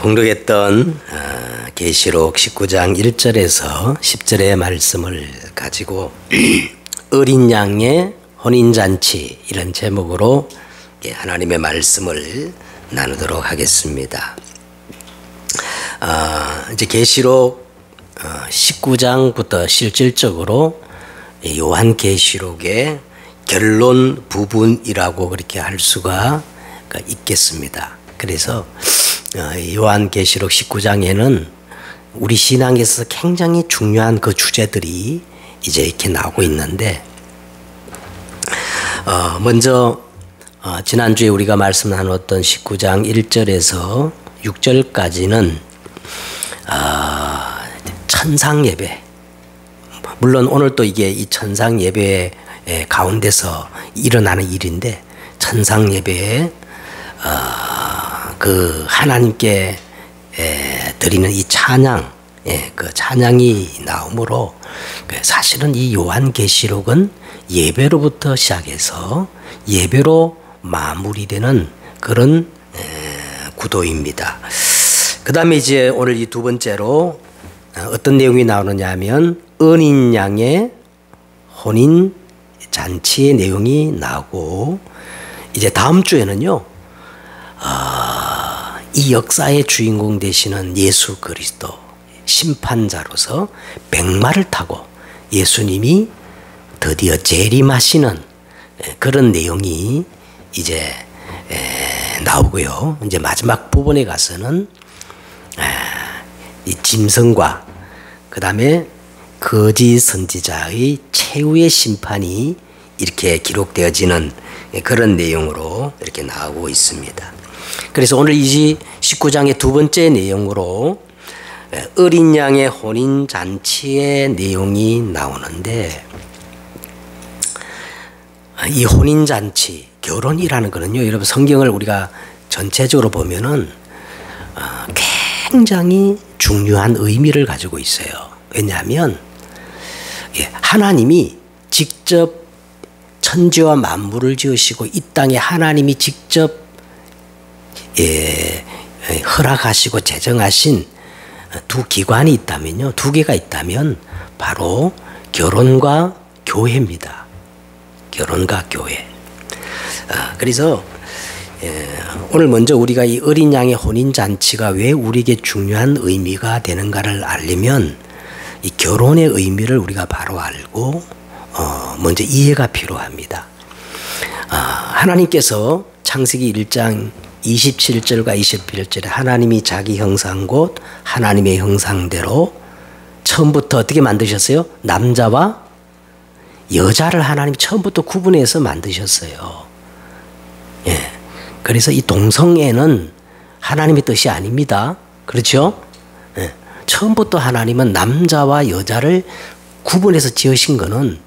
봉독했던 계시록 19장 1절에서 10절의 말씀을 가지고 어린 양의 혼인잔치 이런 제목으로 하나님의 말씀을 나누도록 하겠습니다. 이제 계시록 19장부터 실질적으로 요한계시록의 결론 부분이라고 그렇게 할 수가 있겠습니다. 그래서 요한계시록 19장에는 우리 신앙에서 굉장히 중요한 그 주제들이 이제 이렇게 나오고 있는데, 먼저 지난주에 우리가 말씀 나눴던 19장 1절에서 6절까지는 천상 예배, 물론 오늘 또 이게 이 천상 예배 가운데서 일어나는 일인데, 천상 예배에 그 하나님께 드리는 이 찬양, 그 찬양이 나오므로 사실은 이 요한계시록은 예배로부터 시작해서 예배로 마무리되는 그런 구도입니다. 그 다음에 이제 오늘 이 두 번째로 어떤 내용이 나오느냐 하면 어린 양의 혼인 잔치의 내용이 나오고, 이제 다음 주에는요 이 역사의 주인공 되시는 예수 그리스도 심판자로서 백마를 타고 예수님이 드디어 재림하시는 그런 내용이 이제 나오고요. 이제 마지막 부분에 가서는 이 짐승과 그 다음에 거짓 선지자의 최후의 심판이 이렇게 기록되어지는 그런 내용으로 이렇게 나오고 있습니다. 그래서 오늘 이 19장의 두 번째 내용으로 어린 양의 혼인 잔치의 내용이 나오는데, 이 혼인 잔치, 결혼이라는 거는요, 여러분 성경을 우리가 전체적으로 보면은 굉장히 중요한 의미를 가지고 있어요. 왜냐하면 하나님이 직접 천지와 만물을 지으시고 이 땅에 하나님이 직접 허락하시고 제정하신 두 기관이 있다면요, 두 개가 있다면 바로 결혼과 교회입니다. 결혼과 교회. 그래서 오늘 먼저 우리가 이 어린 양의 혼인 잔치가 왜 우리에게 중요한 의미가 되는가를 알려면 이 결혼의 의미를 우리가 바로 알고 먼저 이해가 필요합니다. 하나님께서 창세기 1장 27절과 28절에 하나님이 자기 형상 곧 하나님의 형상대로 처음부터 어떻게 만드셨어요? 남자와 여자를 하나님이 처음부터 구분해서 만드셨어요. 그래서 이 동성애는 하나님의 뜻이 아닙니다. 그렇죠? 처음부터 하나님은 남자와 여자를 구분해서 지으신 거는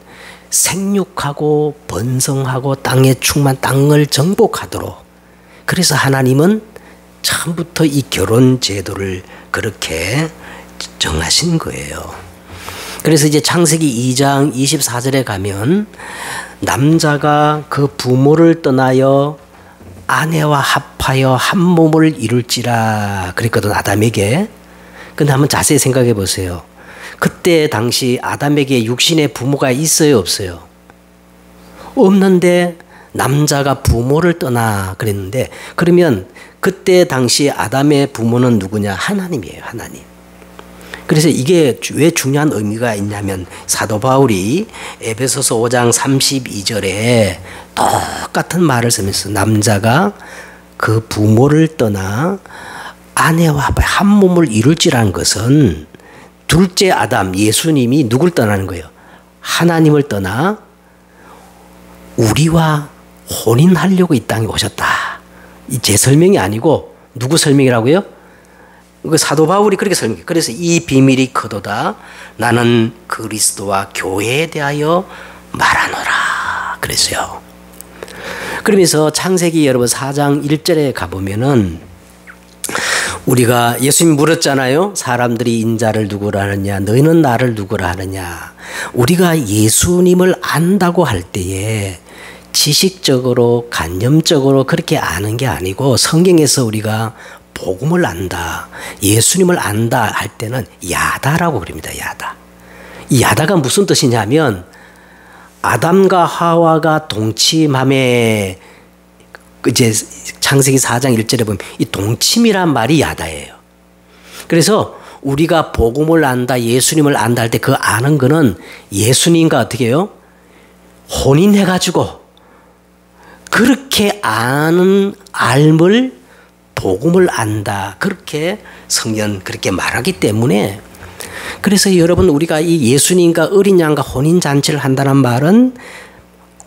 생육하고 번성하고 땅에 땅을 정복하도록, 그래서 하나님은 처음부터 이 결혼 제도를 그렇게 정하신 거예요. 그래서 이제 창세기 2장 24절에 가면 남자가 그 부모를 떠나여 아내와 합하여 한 몸을 이룰지라 그랬거든, 아담에게. 근데 한번 자세히 생각해 보세요. 그때 당시 아담에게 육신의 부모가 있어요, 없어요? 없는데 남자가 부모를 떠나 그랬는데, 그러면 그때 당시 아담의 부모는 누구냐? 하나님이에요, 하나님. 그래서 이게 왜 중요한 의미가 있냐면 사도 바울이 에베소서 5장 32절에 똑같은 말을 쓰면서 남자가 그 부모를 떠나 아내와 한 몸을 이룰지라는 것은 둘째 아담 예수님이 누굴 떠나는 거예요? 하나님을 떠나 우리와 혼인하려고 이 땅에 오셨다. 이 제 설명이 아니고 누구 설명이라고요? 그 사도 바울이 그렇게 설명해요. 그래서 이 비밀이 크도다. 나는 그리스도와 교회에 대하여 말하노라 그랬어요. 그러면서 창세기 여러분 4장 1절에 가보면은 우리가 예수님 물었잖아요. 사람들이 인자를 누구라 하느냐, 너희는 나를 누구라 하느냐. 우리가 예수님을 안다고 할 때에 지식적으로 간접적으로 그렇게 아는 게 아니고 성경에서 우리가 복음을 안다, 예수님을 안다 할 때는 야다라고 그럽니다. 야다. 이 야다가 무슨 뜻이냐면 아담과 하와가 동침함에 이제 창세기 4장 1절에 보면 이 동침이란 말이 야다예요. 그래서 우리가 복음을 안다, 예수님을 안다 할 때 그 아는 거는 예수님과 어떻게 해요? 혼인해가지고 그렇게 아는 알물 복음을 안다. 그렇게 성경 그렇게 말하기 때문에 그래서 여러분 우리가 이 예수님과 어린 양과 혼인잔치를 한다는 말은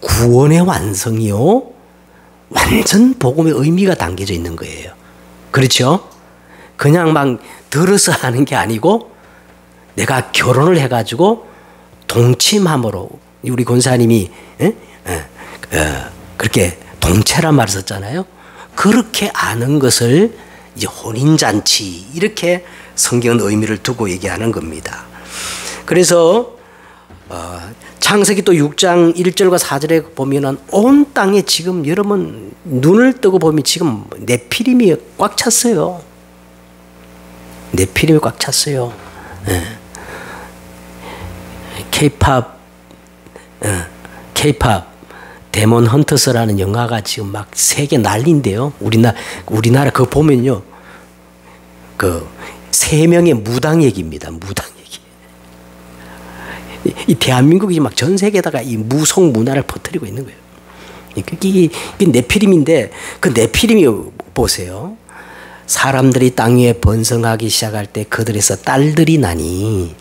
구원의 완성이요. 완전 복음의 의미가 담겨져 있는 거예요. 그렇죠? 그냥 막 들어서 하는 게 아니고 내가 결혼을 해가지고 동침함으로 우리 권사님이 그렇게 동체란 말을 썼잖아요. 그렇게 아는 것을 이제 혼인잔치 이렇게 성경은 의미를 두고 얘기하는 겁니다. 그래서 창세기 또 6장 1절과 4절에 보면은 온 땅에 지금 여러분 눈을 뜨고 보면 지금 네피림이 꽉 찼어요. 네피림이 꽉 찼어요. K-팝 데몬 헌터스라는 영화가 지금 막 세계 난리인데요. 우리나라 그거 보면요. 그 3명의 무당 얘기입니다. 무당 얘기. 이 대한민국이 막 전 세계에다가 이 무속 문화를 퍼뜨리고 있는 거예요. 이게 네피림인데 그 네피림이 보세요. 사람들이 땅 위에 번성하기 시작할 때 그들에서 딸들이 나니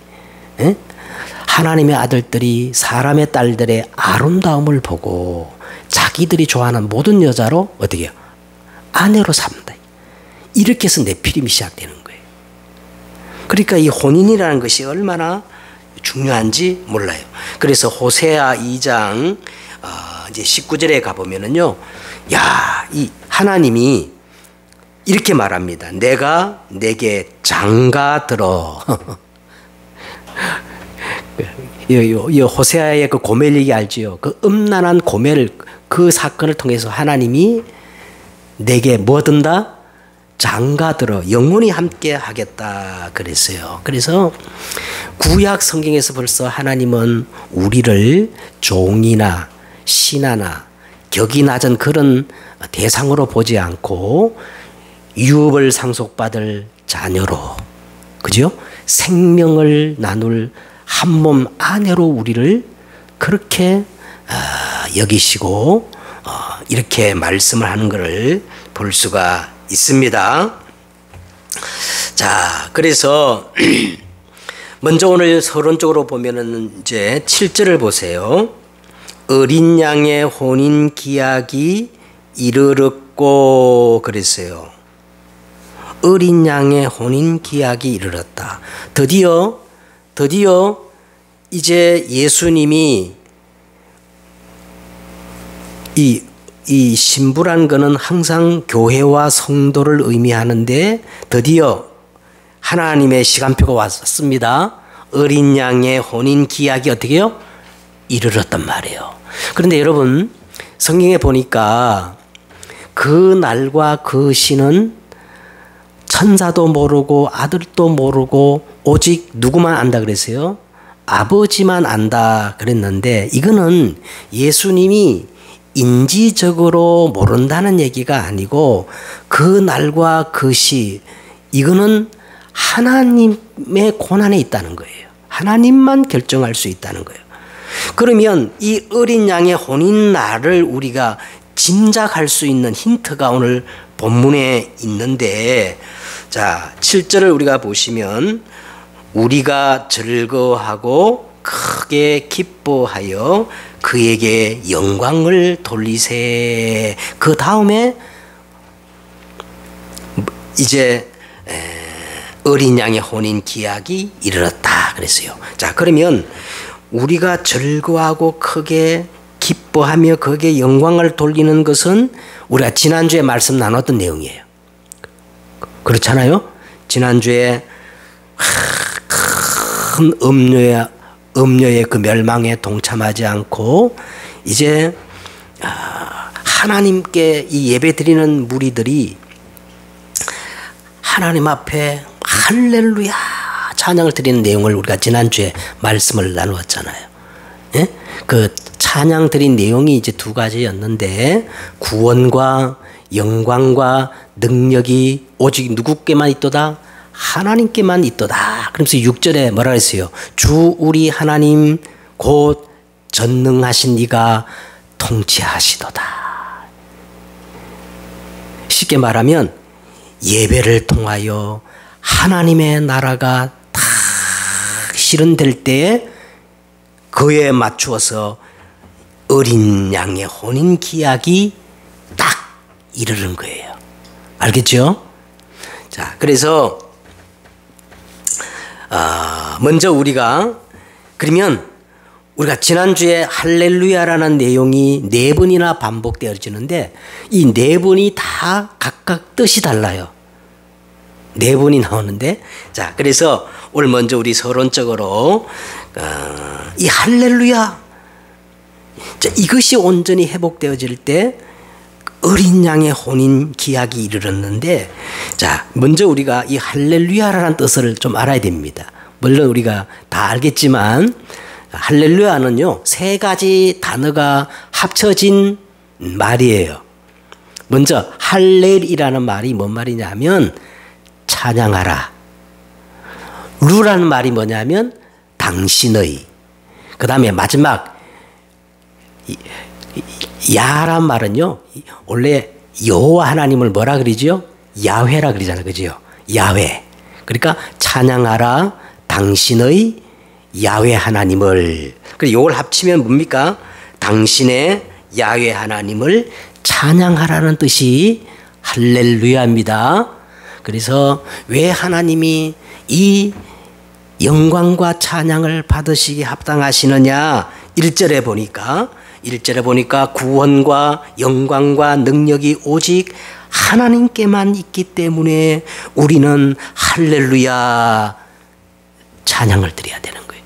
하나님의 아들들이 사람의 딸들의 아름다움을 보고 자기들이 좋아하는 모든 여자로 어떻게 해요? 아내로 삼다. 이렇게 해서 네피림이 시작되는 거예요. 그러니까 이 혼인이라는 것이 얼마나 중요한지 몰라요. 그래서 호세아 2장 이제 19절에 가보면은요, 이 하나님이 이렇게 말합니다. 내가 내게 장가들어. 이 호세아의 그 고멜 얘기 알지요? 그 음란한 고멜 그 사건을 통해서 하나님이 내게 뭐 든다? 장가들어 영원히 함께 하겠다 그랬어요. 그래서 구약 성경에서 벌써 하나님은 우리를 종이나 신하나 격이 낮은 그런 대상으로 보지 않고 유업을 상속받을 자녀로, 그죠? 생명을 나눌 한 몸 아내로 우리를 그렇게 여기시고 이렇게 말씀을 하는 것을 볼 수가 있습니다. 자, 그래서 먼저 오늘 서론적으로 보면은 이제 7절을 보세요. 어린 양의 혼인 기약이 이르렀고 그랬어요. 어린 양의 혼인 기약이 이르렀다. 드디어 이제 예수님이 이 신부란 거는 항상 교회와 성도를 의미하는데 드디어 하나님의 시간표가 왔습니다. 어린 양의 혼인 기약이 어떻게 해요? 이르렀단 말이에요. 그런데 여러분 성경에 보니까 그 날과 그 시는 천사도 모르고 아들도 모르고 오직 누구만 안다 그랬어요? 아버지만 안다 그랬는데 이거는 예수님이 인지적으로 모른다는 얘기가 아니고 그 날과 그 시 이거는 하나님의 권한에 있다는 거예요. 하나님만 결정할 수 있다는 거예요. 그러면 이 어린 양의 혼인 날을 우리가 짐작할 수 있는 힌트가 오늘 본문에 있는데, 자 7절을 우리가 보시면 우리가 즐거워하고 크게 기뻐하여 그에게 영광을 돌리세. 그 다음에 이제 어린 양의 혼인 기약이 이르렀다 그랬어요. 자 그러면 우리가 즐거워하고 크게 기뻐하며 그에게 영광을 돌리는 것은 우리가 지난주에 말씀 나눴던 내용이에요. 그렇잖아요. 지난주에 큰 음녀의 그 멸망에 동참하지 않고 이제 하나님께 이 예배 드리는 무리들이 하나님 앞에 할렐루야 찬양을 드리는 내용을 우리가 지난주에 말씀을 나누었잖아요. 예? 그 찬양 드린 내용이 이제 두 가지였는데 구원과 영광과 능력이 오직 누구께만 있도다? 하나님께만 있도다. 그러면서 6절에 뭐라 그랬어요? 주 우리 하나님 곧 전능하신 이가 통치하시도다. 쉽게 말하면 예배를 통하여 하나님의 나라가 다 실현될 때에 그에 맞추어서 어린 양의 혼인 기약이 딱 이르는 거예요. 알겠죠? 자, 그래서 먼저 우리가 그러면 우리가 지난주에 할렐루야라는 내용이 4번이나 반복되어지는데 이 4번이 다 각각 뜻이 달라요. 4번이 나오는데 자, 그래서 오늘 먼저 우리 서론적으로 이 할렐루야 자, 이것이 온전히 회복되어질 때 어린 양의 혼인 기약이 이르렀는데 자, 먼저 우리가 이 할렐루야라는 뜻을 좀 알아야 됩니다. 물론 우리가 다 알겠지만 할렐루야는요 3가지 단어가 합쳐진 말이에요. 먼저 할렐이라는 말이 뭔 말이냐면 찬양하라. 루라는 말이 뭐냐면 당신의. 그 다음에 마지막 야란 말은요 원래 여호와 하나님을 뭐라 그러지요? 야훼라 그러잖아요. 그죠? 야훼. 그러니까 찬양하라 당신의 야훼 하나님을. 그리고 이걸 합치면 뭡니까? 당신의 야훼 하나님을 찬양하라는 뜻이 할렐루야입니다. 그래서 왜 하나님이 이 영광과 찬양을 받으시기 합당하시느냐 1절에 보니까 구원과 영광과 능력이 오직 하나님께만 있기 때문에 우리는 할렐루야 찬양을 드려야 되는 거예요.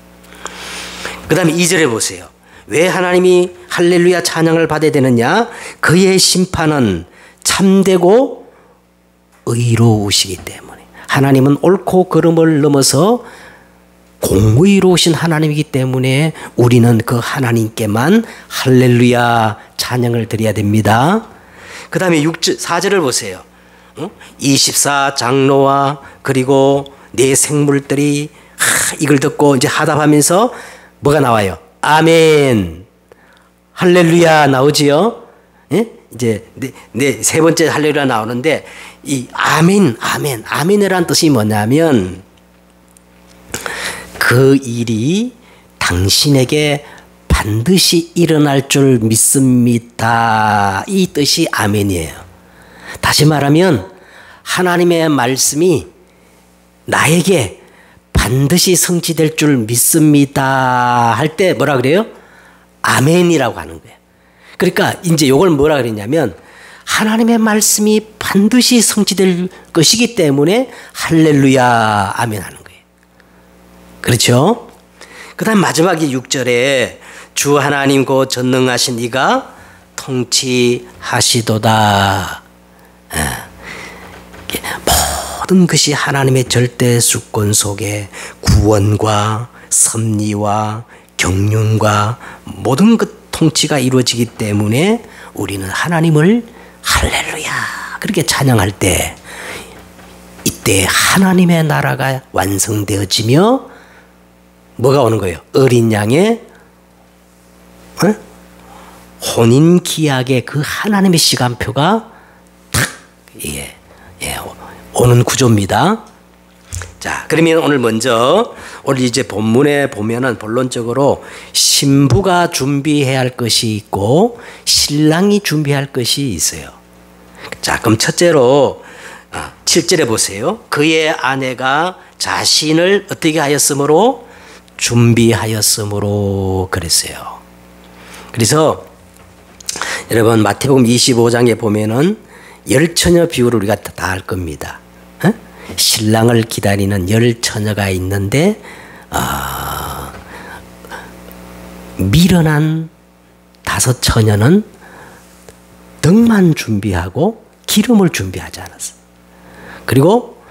그 다음에 2절에 보세요. 왜 하나님이 할렐루야 찬양을 받아야 되느냐? 그의 심판은 참되고 의로우시기 때문에. 하나님은 옳고 그름을 넘어서 공의로우신 하나님이기 때문에 우리는 그 하나님께만 할렐루야 찬양을 드려야 됩니다. 그 다음에 4절을 보세요. 24 장로와 그리고 네 생물들이 이걸 듣고 이제 하답하면서 뭐가 나와요? 아멘 할렐루야 나오지요. 예? 이제 세 번째 할렐루야 나오는데 이 아멘이라는 뜻이 뭐냐면 그 일이 당신에게 반드시 일어날 줄 믿습니다. 이 뜻이 아멘이에요. 다시 말하면 하나님의 말씀이 나에게 반드시 성취될 줄 믿습니다. 할 때 뭐라 그래요? 아멘이라고 하는 거예요. 그러니까 이제 이걸 뭐라 그랬냐면 하나님의 말씀이 반드시 성취될 것이기 때문에 할렐루야 아멘 하는 거예요. 그렇죠? 그 다음 마지막에 6절에 주 하나님 곧 전능하신 이가 통치하시도다. 모든 것이 하나님의 절대 주권 속에 구원과 섭리와 경륜과 모든 것 통치가 이루어지기 때문에 우리는 하나님을 할렐루야 그렇게 찬양할 때 이때 하나님의 나라가 완성되어지며 뭐가 오는 거예요? 어린 양의 혼인 기약의 그 하나님의 시간표가 탁 오는 구조입니다. 자, 그러면 오늘 먼저 오늘 이제 본문에 보면은 본론적으로 신부가 준비해야 할 것이 있고 신랑이 준비할 것이 있어요. 자, 그럼 첫째로 7절에 보세요. 그의 아내가 자신을 어떻게 하였으므로 준비하였으므로 그랬어요. 그래서 여러분 마태복음 25장에 보면은 열처녀 비유를 우리가 다 알 겁니다. 신랑을 기다리는 10처녀가 있는데 미련한 5처녀는 덕만 준비하고 기름을 준비하지 않았어요. 그리고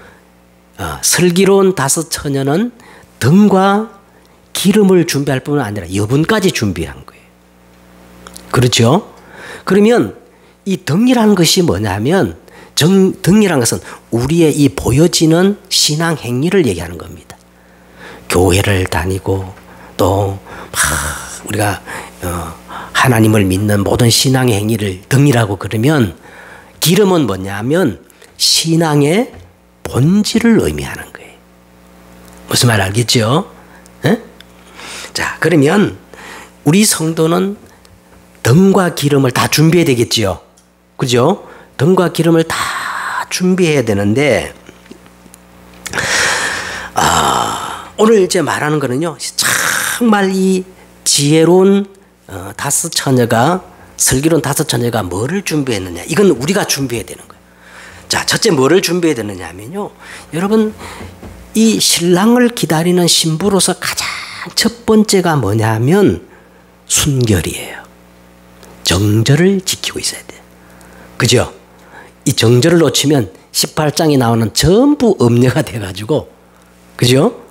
슬기로운 다섯 처녀는 등과 기름을 준비할 뿐만 아니라 여분까지 준비한 거예요. 그렇죠? 그러면 이 등이라는 것이 뭐냐면 등이라는 것은 우리의 이 보여지는 신앙 행위를 얘기하는 겁니다. 교회를 다니고 또 우리가 하나님을 믿는 모든 신앙의 행위를 등이라고 그러면 기름은 뭐냐면 신앙의 본질을 의미하는 거예요. 무슨 말 알겠죠? 에? 자, 그러면 우리 성도는 등과 기름을 다 준비해야 되겠지요. 그죠? 등과 기름을 다 준비해야 되는데, 오늘 이제 말하는 거는요, 정말 이 지혜로운 다섯 처녀가, 슬기로운 다섯 처녀가 뭐를 준비했느냐. 이건 우리가 준비해야 되는 거예요. 자, 첫째 뭐를 준비해야 되느냐 하면요, 여러분, 이 신랑을 기다리는 신부로서 가장 첫 번째가 뭐냐 하면 순결이에요. 정절을 지키고 있어야 돼요. 그죠? 이 정절을 놓치면 18장에 나오는 전부 음녀가 돼가지고, 그죠?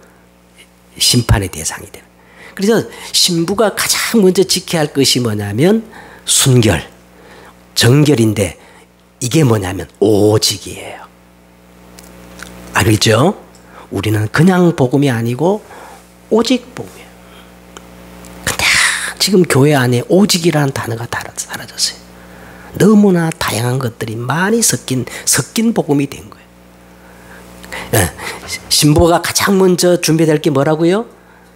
심판의 대상이 돼요. 그래서 신부가 가장 먼저 지켜야 할 것이 뭐냐면 순결, 정결인데 이게 뭐냐면 오직이에요. 알겠죠? 우리는 그냥 복음이 아니고 오직 복음이에요. 근데 지금 교회 안에 오직이라는 단어가 사라졌어요. 너무나 다양한 것들이 많이 섞인 복음이 된 거예요. 신부가 가장 먼저 준비될 게 뭐라고요?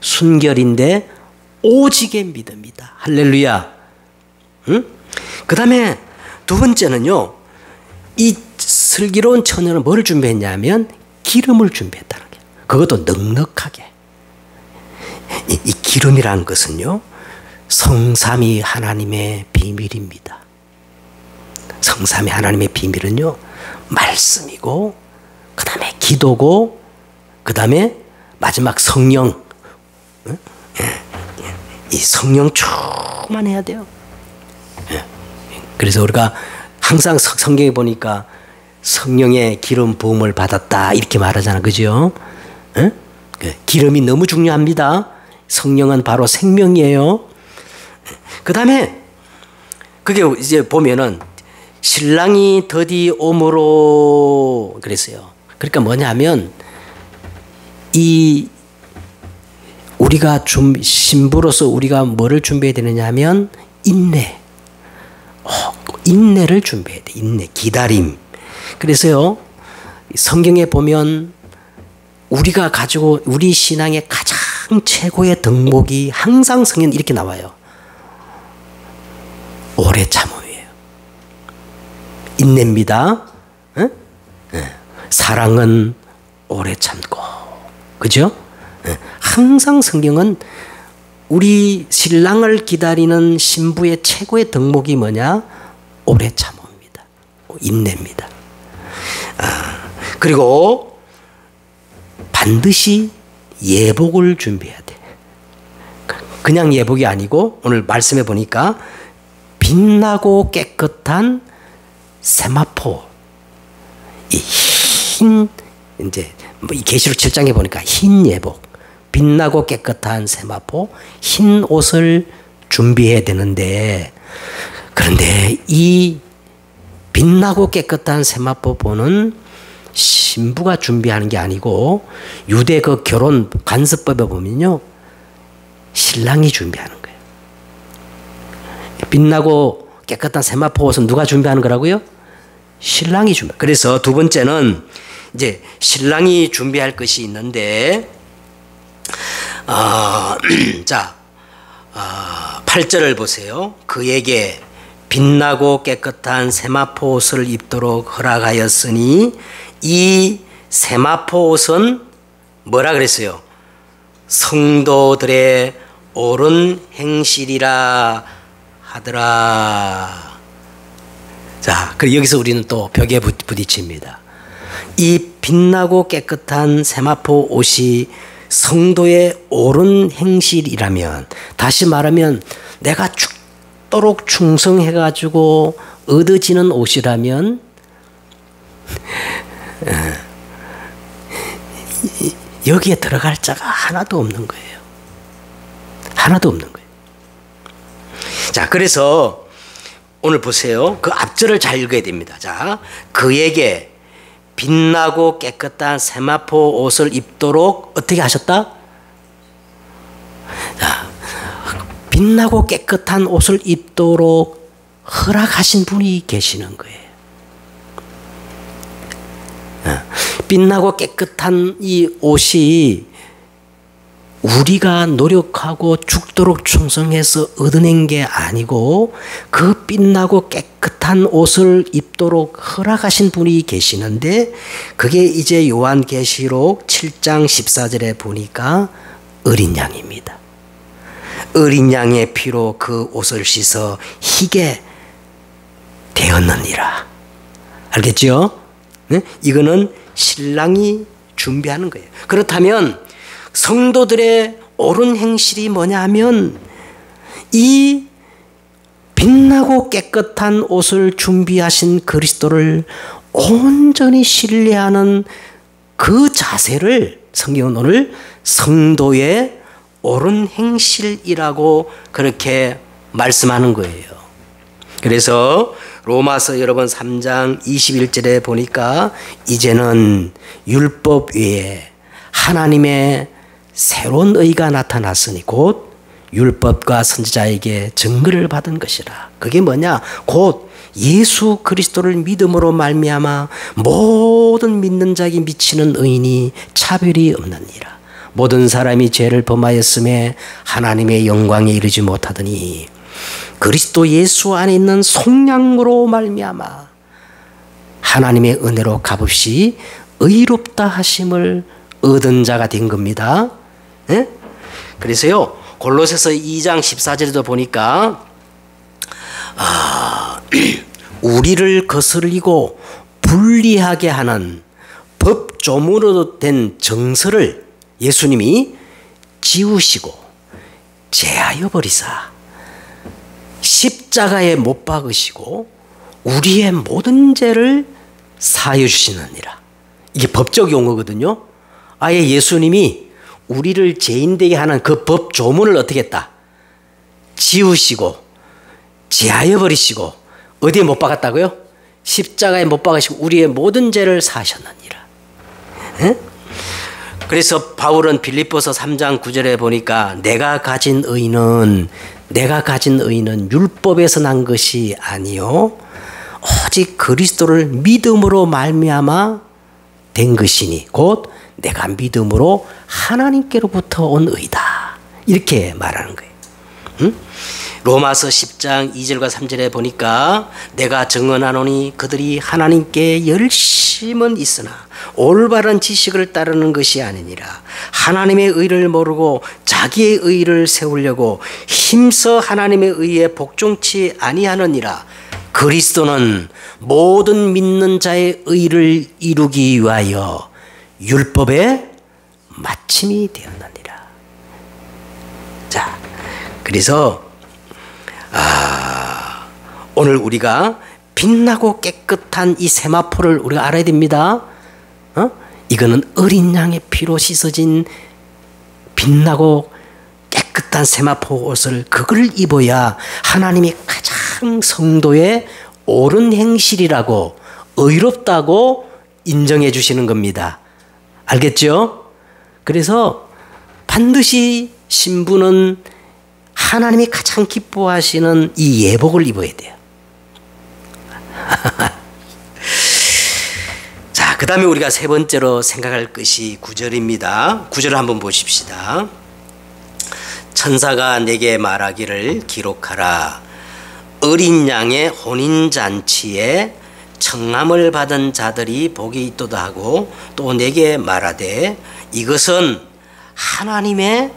순결인데 오직의 믿음이다. 할렐루야. 응? 그 다음에 두 번째는요, 이 슬기로운 처녀는 뭘 준비했냐면 기름을 준비했다는 거예요. 그것도 넉넉하게. 이 기름이라는 것은요, 성삼위 하나님의 비밀입니다. 성삼위 하나님의 비밀은요, 말씀이고, 그 다음에 기도고, 그 다음에 마지막 성령. 이 성령 충만해야 돼요. 그래서 우리가 항상 성경에 보니까 성령의 기름 부음을 받았다 이렇게 말하잖아, 그죠? 기름이 너무 중요합니다. 성령은 바로 생명이에요. 그 다음에 그게 이제 보면은 신랑이 더디 오므로 그랬어요. 그러니까 뭐냐면 이 우리가 신부로서 우리가 뭐를 준비해야 되느냐 하면 인내. 인내를 준비해야 돼. 인내, 기다림. 그래서요, 성경에 보면 우리가 가지고 우리 신앙의 가장 최고의 덕목이 항상 성경에 이렇게 나와요. 오래 참음이에요. 인내입니다. 응? 사랑은 오래 참고. 그죠? 항상 성경은 우리 신랑을 기다리는 신부의 최고의 덕목이 뭐냐? 오래 참음입니다. 인내입니다. 그리고 반드시 예복을 준비해야 돼. 그냥 예복이 아니고 오늘 말씀해 보니까 빛나고 깨끗한 세마포, 이 흰, 이제 이 계시록 7장에 보니까 흰 예복, 빛나고 깨끗한 세마포, 흰 옷을 준비해야 되는데, 그런데 이 빛나고 깨끗한 세마포는 신부가 준비하는 게 아니고 유대 그 결혼 관습법에 보면요, 신랑이 준비하는 거예요. 빛나고 깨끗한 세마포 옷은 누가 준비하는 거라고요? 신랑이 준비. 그래서 두 번째는 이제 신랑이 준비할 것이 있는데, 자, 8절을 보세요. 그에게 빛나고 깨끗한 세마포 옷을 입도록 허락하였으니 이 세마포 옷은 뭐라 그랬어요? 성도들의 옳은 행실이라 하더라. 자, 그리고 여기서 우리는 또 벽에 부딪힙니다. 이 빛나고 깨끗한 세마포 옷이 성도의 옳은 행실이라면, 다시 말하면 내가 죽도록 충성해가지고 얻어지는 옷이라면 여기에 들어갈 자가 하나도 없는 거예요. 하나도 없는 거예요. 자, 그래서 오늘 보세요. 그 앞절을 잘 읽어야 됩니다. 자, 그에게 빛나고 깨끗한 세마포 옷을 입도록 어떻게 하셨다? 자, 빛나고 깨끗한 옷을 입도록 허락하신 분이 계시는 거예요. 빛나고 깨끗한 이 옷이 우리가 노력하고 죽도록 충성해서 얻어낸 게 아니고 그 빛나고 깨끗한 옷을 입도록 허락하신 분이 계시는데 그게 이제 요한계시록 7장 14절에 보니까 어린 양입니다. 어린 양의 피로 그 옷을 씻어 희게 되었느니라. 알겠죠? 네? 이거는 신랑이 준비하는 거예요. 그렇다면 성도들의 옳은 행실이 뭐냐 하면 이 빛나고 깨끗한 옷을 준비하신 그리스도를 온전히 신뢰하는 그 자세를 성경은 오늘 성도의 옳은 행실이라고 그렇게 말씀하는 거예요. 그래서 로마서 여러분 3장 21절에 보니까 이제는 율법 외에 하나님의 새로운 의가 나타났으니 곧 율법과 선지자에게 증거를 받은 것이라. 그게 뭐냐? 곧 예수 그리스도를 믿음으로 말미암아 모든 믿는 자에게 미치는 의인이 차별이 없느니라. 모든 사람이 죄를 범하였음에 하나님의 영광에 이르지 못하더니 그리스도 예수 안에 있는 속량으로 말미암아 하나님의 은혜로 값없이 의롭다 하심을 얻은 자가 된 겁니다. 네? 그래서요 골로새서 2장 14절에도 보니까 우리를 거슬리고 불리하게 하는 법조문으로 된 정서를 예수님이 지우시고 제하여 버리사 십자가에 못 박으시고 우리의 모든 죄를 사하여 주시느니라. 이게 법적 용어거든요. 아예 예수님이 우리를 죄인되게 하는 그 법 조문을 어떻게 했다? 지우시고 제하여 버리시고 어디에 못 박았다고요? 십자가에 못 박으시고 우리의 모든 죄를 사하셨느니라. 에? 그래서 바울은 빌립보서 3장 9절에 보니까 내가 가진 의는 율법에서 난 것이 아니요 오직 그리스도를 믿음으로 말미암아 된 것이니 곧 내가 믿음으로 하나님께로부터 온 의다. 이렇게 말하는 거예요. 응? 로마서 10장 2절과 3절에 보니까 내가 증언하노니 그들이 하나님께 열심은 있으나 올바른 지식을 따르는 것이 아니니라. 하나님의 의를 모르고 자기의 의를 세우려고 힘써 하나님의 의에 복종치 아니하느니라. 그리스도는 모든 믿는 자의 의를 이루기 위하여 율법의 마침이 되었느니라. 자, 그래서 오늘 우리가 빛나고 깨끗한 이 세마포를 우리가 알아야 됩니다. 이거는 어린 양의 피로 씻어진 빛나고 깨끗한 세마포 옷을 그걸 입어야 하나님이 가장 성도의 옳은 행실이라고 의롭다고 인정해 주시는 겁니다. 알겠죠? 그래서 반드시 신부는 하나님이 가장 기뻐하시는 이 예복을 입어야 돼요. 자, 그 다음에 우리가 세 번째로 생각할 것이 9절입니다. 9절을 한번 보십시다. 천사가 내게 말하기를 기록하라. 어린 양의 혼인잔치에 청함을 받은 자들이 복이 있도다 하고 또 내게 말하되 이것은 하나님의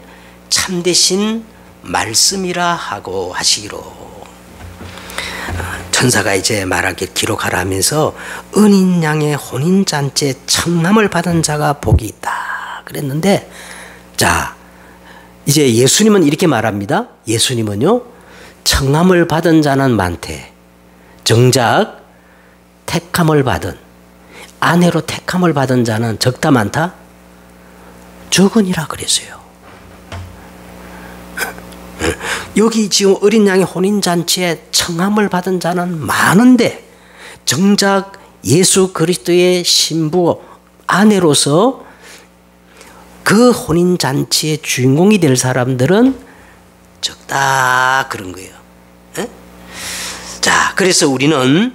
참되신 말씀이라 하고 하시기로. 천사가 이제 말하길 기록하라 하면서 은인 양의 혼인잔치에 청함을 받은 자가 복이 있다 그랬는데, 자 이제 예수님은 이렇게 말합니다. 예수님은요 청함을 받은 자는 많대. 정작 택함을 받은, 아내로 택함을 받은 자는 적다 많다? 적으니라 그랬어요. 여기 지금 어린 양의 혼인잔치에 청함을 받은 자는 많은데 정작 예수 그리스도의 신부 아내로서 그 혼인잔치의 주인공이 될 사람들은 적다 그런 거예요. 에? 자, 그래서 우리는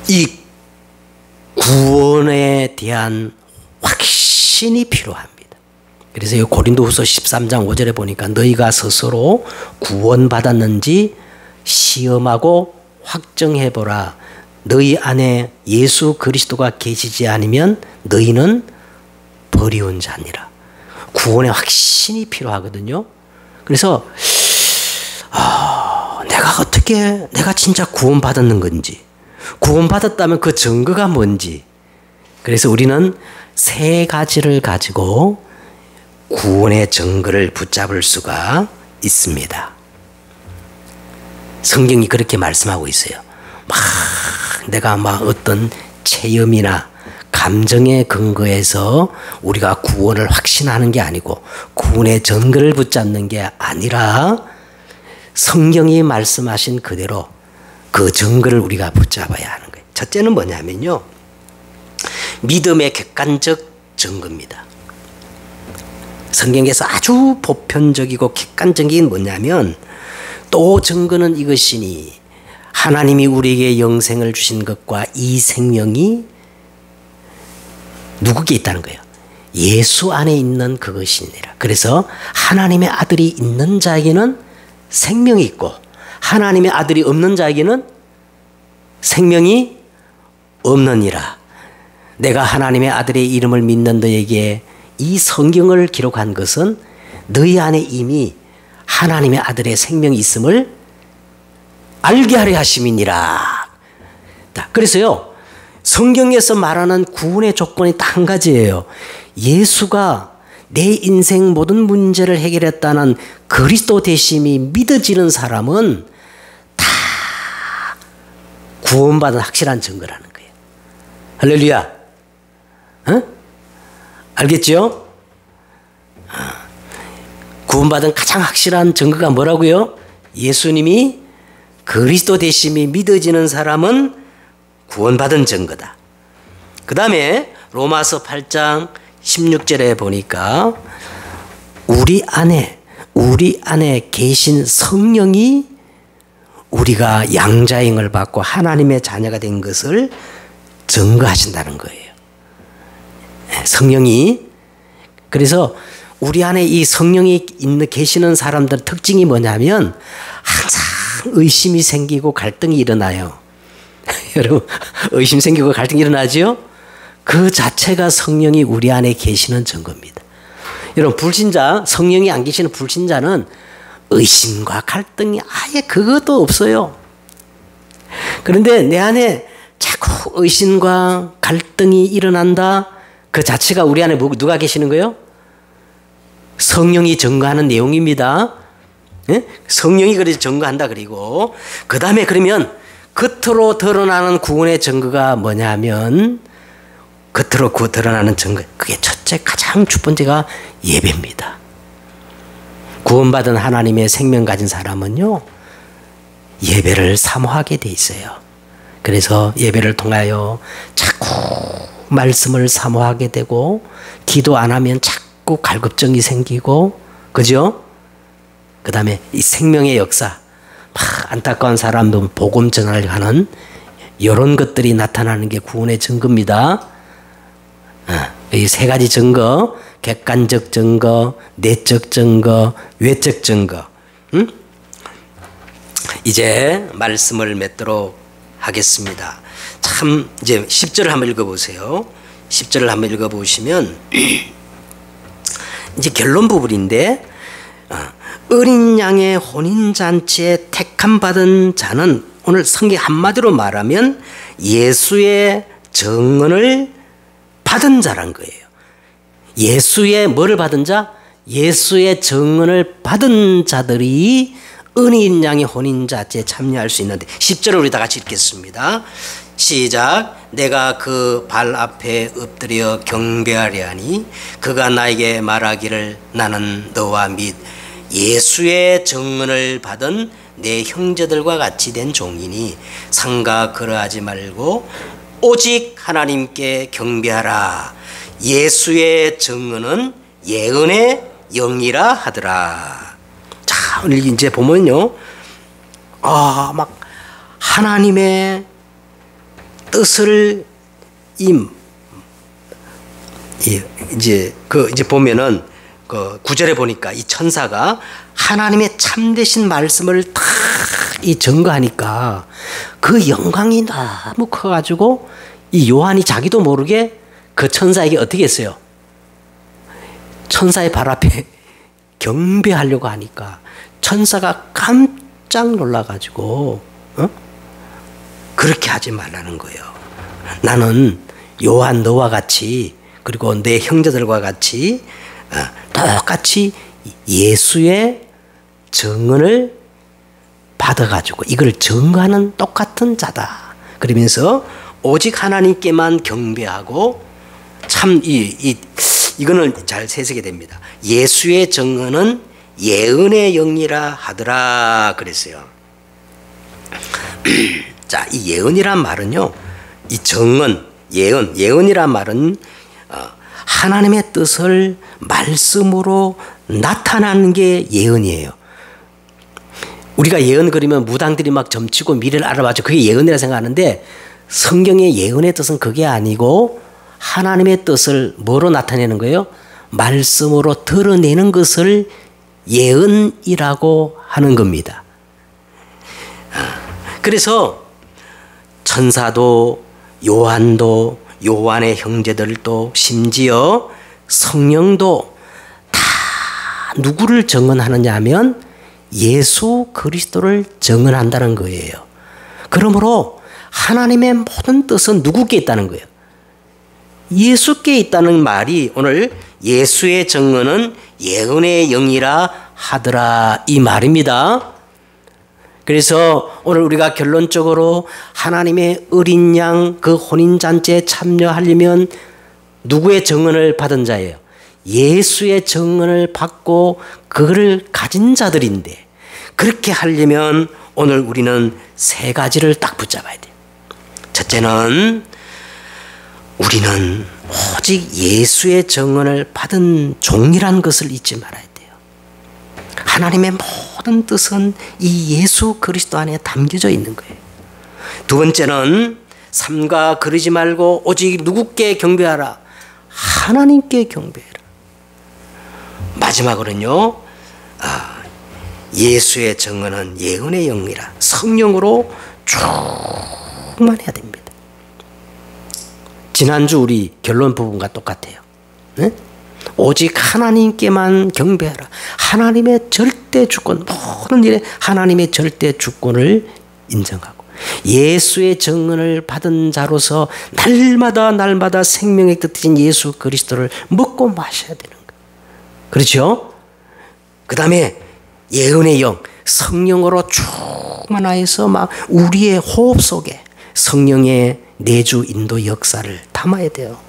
이 구원에 대한 확신이 필요합니다. 그래서 이 고린도후서 13장 5절에 보니까 너희가 스스로 구원받았는지 시험하고 확정해보라. 너희 안에 예수 그리스도가 계시지 않으면 너희는 버리운 자니라. 구원의 확신이 필요하거든요. 그래서 내가 진짜 구원받았는 건지, 구원받았다면 그 증거가 뭔지. 그래서 우리는 세 가지를 가지고 구원의 증거를 붙잡을 수가 있습니다. 성경이 그렇게 말씀하고 있어요. 내가 어떤 체험이나 감정에 근거해서 우리가 구원을 확신하는 게 아니고 구원의 증거를 붙잡는 게 아니라 성경이 말씀하신 그대로 그 증거를 우리가 붙잡아야 하는 거예요. 첫째는 뭐냐면요, 믿음의 객관적 증거입니다. 성경에서 아주 보편적이고 객관적인 뭐냐면, 또 증거는 이것이니 하나님이 우리에게 영생을 주신 것과 이 생명이 누구에게 있다는 거예요? 예수 안에 있는 그것이니라. 그래서 하나님의 아들이 있는 자에게는 생명이 있고 하나님의 아들이 없는 자에게는 생명이 없느니라. 내가 하나님의 아들의 이름을 믿는 너에게 이 성경을 기록한 것은 너희 안에 이미 하나님의 아들의 생명이 있음을 알게 하려 하심이니라. 그래서요, 성경에서 말하는 구원의 조건이 딱 한 가지예요. 예수가 내 인생 모든 문제를 해결했다는 그리스도 되심이 믿어지는 사람은 다 구원받은 확실한 증거라는 거예요. 할렐루야. 알겠죠? 구원받은 가장 확실한 증거가 뭐라고요? 예수님이 그리스도 되심이 믿어지는 사람은 구원받은 증거다. 그 다음에 로마서 8장 16절에 보니까 우리 안에 계신 성령이 우리가 양자형을 받고 하나님의 자녀가 된 것을 증거하신다는 거예요. 성령이. 그래서 우리 안에 이 성령이 계시는 사람들 특징이 뭐냐면 항상 의심이 생기고 갈등이 일어나요. 여러분, 의심 생기고 갈등이 일어나죠? 그 자체가 성령이 우리 안에 계시는 증거입니다. 여러분, 불신자, 성령이 안 계시는 불신자는 의심과 갈등이 아예 그것도 없어요. 그런데 내 안에 자꾸 의심과 갈등이 일어난다. 그 자체가 우리 안에 누가 계시는 거예요? 성령이 증거하는 내용입니다. 예? 성령이 그래서 증거한다. 그리고 그 다음에 그러면 겉으로 드러나는 구원의 증거가 뭐냐면, 겉으로 드러나는 증거, 그게 첫째, 가장 첫 번째가 예배입니다. 구원받은 하나님의 생명 가진 사람은요, 예배를 사모하게 돼 있어요. 그래서 예배를 통하여 자꾸 말씀을 사모하게 되고, 기도 안 하면 자꾸 갈급증이 생기고, 그죠? 그 다음에 이 생명의 역사, 막 안타까운 사람도 복음 전하려 하는 이런 것들이 나타나는 게 구원의 증거입니다. 이 세 가지 증거, 객관적 증거, 내적 증거, 외적 증거. 이제 말씀을 맺도록 하겠습니다. 참, 이제 10절을 한번 읽어보세요. 10절을 한번 읽어보시면 이제 결론 부분인데, 어린 양의 혼인잔치에 택함 받은 자는, 오늘 성경 한마디로 말하면 예수의 정언을 받은 자란 거예요. 예수의 뭐를 받은 자? 예수의 정언을 받은 자들이 어린 양의 혼인잔치에 참여할 수 있는데, 10절을 우리 다 같이 읽겠습니다. 시작. 내가 그 발 앞에 엎드려 경배하려 하니 그가 나에게 말하기를 나는 너와 및 예수의 증언을 받은 내 형제들과 같이 된 종이니 상가 그러하지 말고 오직 하나님께 경배하라. 예수의 증언은 예언의 영이라 하더라. 자, 오늘 이제 보면요, 막 하나님의 뜻을 이제 보면은 그 9절에 보니까 이 천사가 하나님의 참되신 말씀을 다 증거하니까 그 영광이 너무 커가지고 이 요한이 자기도 모르게 그 천사에게 어떻게 했어요? 천사의 발 앞에 경배하려고 하니까 천사가 깜짝 놀라가지고 그렇게 하지 말라는 거예요. 나는 요한 너와 같이 그리고 내 형제들과 같이 똑같이 예수의 증언을 받아가지고 이걸 증거하는 똑같은 자다. 그러면서 오직 하나님께만 경배하고 참 이거는 잘 세세게 됩니다. 예수의 증언은 예언의 영이라 하더라 그랬어요. 자, 이 예언이란 말은요, 이 증언, 예언이란 말은 하나님의 뜻을 말씀으로 나타나는 게 예언이에요. 우리가 예언 그리면 무당들이 막 점치고 미래를 알아봐줘. 그게 예언이라 생각하는데 성경의 예언의 뜻은 그게 아니고 하나님의 뜻을 뭐로 나타내는 거예요? 말씀으로 드러내는 것을 예언이라고 하는 겁니다. 그래서 천사도 요한도 요한의 형제들도 심지어 성령도 다 누구를 증언하느냐 하면 예수 그리스도를 증언한다는 거예요. 그러므로 하나님의 모든 뜻은 누구께 있다는 거예요? 예수께 있다는 말이 오늘 예수의 증언은 예언의 영이라 하더라 이 말입니다. 그래서 오늘 우리가 결론적으로 하나님의 어린 양 그 혼인잔치에 참여하려면 누구의 증언을 받은 자예요? 예수의 증언을 받고 그를 가진 자들인데 그렇게 하려면 오늘 우리는 세 가지를 딱 붙잡아야 돼요. 첫째는 우리는 오직 예수의 증언을 받은 종이란 것을 잊지 말아야 돼요. 하나님의 모든 뜻은 이 예수 그리스도 안에 담겨져 있는 거예요. 두 번째는 삼가 그러지 말고 오직 누구께 경배하라? 하나님께 경배해라. 마지막으로는요, 예수의 증언은 예언의 영이라 성령으로 충만해야 됩니다. 지난주 우리 결론 부분과 똑같아요. 네? 오직 하나님께만 경배하라. 하나님의 절대 주권, 모든 일에 하나님의 절대 주권을 인정하고 예수의 증언을 받은 자로서 날마다 생명의 뜻인 예수 그리스도를 먹고 마셔야 되는 거예요. 그렇죠? 그 다음에 예언의 영, 성령으로 충만하여서 막 우리의 호흡 속에 성령의 내주 인도 역사를 담아야 돼요.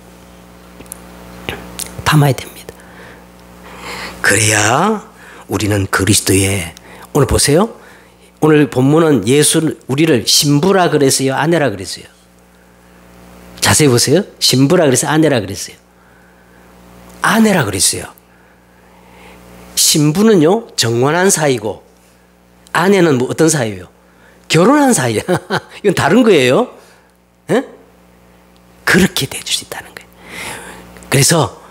담아야 됩니다. 그래야 우리는 그리스도의, 오늘 보세요. 오늘 본문은 우리를 신부라 그랬어요? 아내라 그랬어요? 자세히 보세요. 신부라 그랬어요? 아내라 그랬어요? 아내라 그랬어요. 신부는요, 정혼한 사이고, 아내는 뭐 어떤 사이예요? 결혼한 사이야. 이건 다른 거예요. 에? 그렇게 될 수 있다는 거예요. 그래서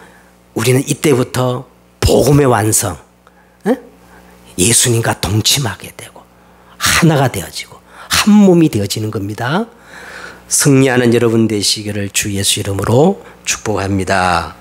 우리는 이때부터 복음의 완성, 예수님과 동침하게 되고 하나가 되어지고 한 몸이 되어지는 겁니다. 승리하는 여러분 되시기를 주 예수 이름으로 축복합니다.